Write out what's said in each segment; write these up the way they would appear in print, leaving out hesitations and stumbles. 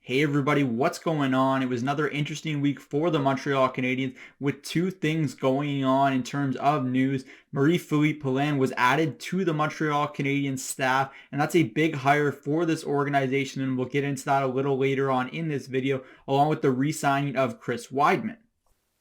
Hey everybody, what's going on? It was another interesting week for the Montreal Canadiens with two things going on in terms of news. Marie-Philip Poulin was added to the Montreal Canadiens staff, and that's a big hire for this organization, and we'll get into that a little later on in this video, along with the re-signing of Chris Wideman.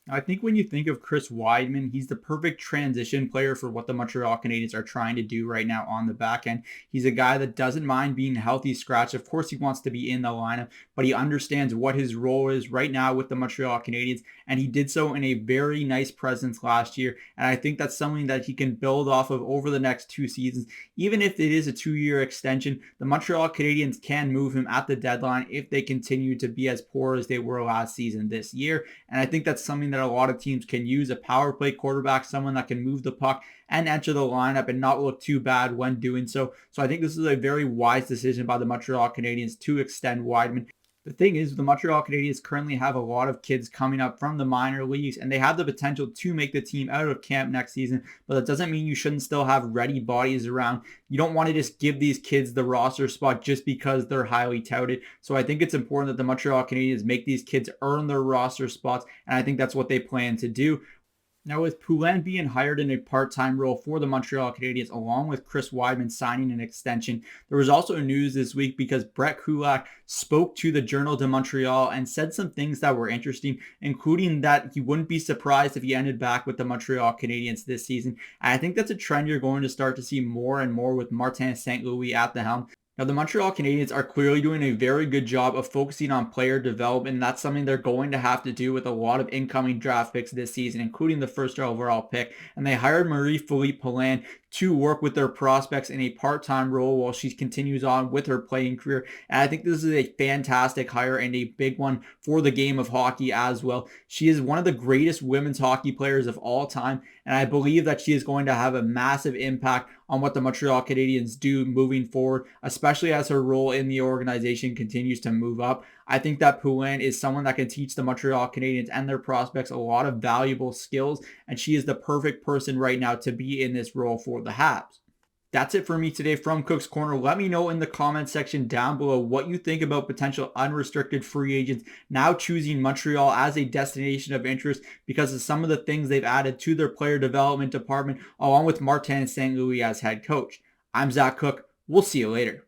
I think when you think of Chris Wideman, he's the perfect transition player for what the Montreal Canadiens are trying to do right now on the back end. He's a guy that doesn't mind being healthy scratch. Of course, he wants to be in the lineup, but he understands what his role is right now with the Montreal Canadiens, and he did so in a very nice presence last year. And I think that's something that he can build off of over the next two seasons. Even if it is a 2-year extension, the Montreal Canadiens can move him at the deadline if they continue to be as poor as they were last season this year. And I think that's something that a lot of teams can use: a power play quarterback, someone that can move the puck and enter the lineup and not look too bad when doing so. So I think this is a very wise decision by the Montreal Canadiens to extend Weidman. The thing is, the Montreal Canadiens currently have a lot of kids coming up from the minor leagues, and they have the potential to make the team out of camp next season, but that doesn't mean you shouldn't still have ready bodies around. You don't want to just give these kids the roster spot just because they're highly touted. So I think it's important that the Montreal Canadiens make these kids earn their roster spots, and I think that's what they plan to do. Now, with Poulin being hired in a part-time role for the Montreal Canadiens, along with Chris Wideman signing an extension, there was also news this week because Brett Kulak spoke to the Journal de Montreal and said some things that were interesting, including that he wouldn't be surprised if he ended back with the Montreal Canadiens this season. And I think that's a trend you're going to start to see more and more with Martin St. Louis at the helm. Now, the Montreal Canadiens are clearly doing a very good job of focusing on player development, and that's something they're going to have to do with a lot of incoming draft picks this season, including the first overall pick. And they hired Marie-Philip Poulin to work with their prospects in a part-time role while she continues on with her playing career. And I think this is a fantastic hire and a big one for the game of hockey as well. She is one of the greatest women's hockey players of all time, and I believe that she is going to have a massive impact on what the Montreal Canadiens do moving forward, especially as her role in the organization continues to move up. I think that Poulin is someone that can teach the Montreal Canadiens and their prospects a lot of valuable skills, and she is the perfect person right now to be in this role for the Habs. That's it for me today from Cook's Corner. Let me know in the comment section down below what you think about potential unrestricted free agents now choosing Montreal as a destination of interest because of some of the things they've added to their player development department, along with Martin St. Louis as head coach. I'm Zach Cook. We'll see you later.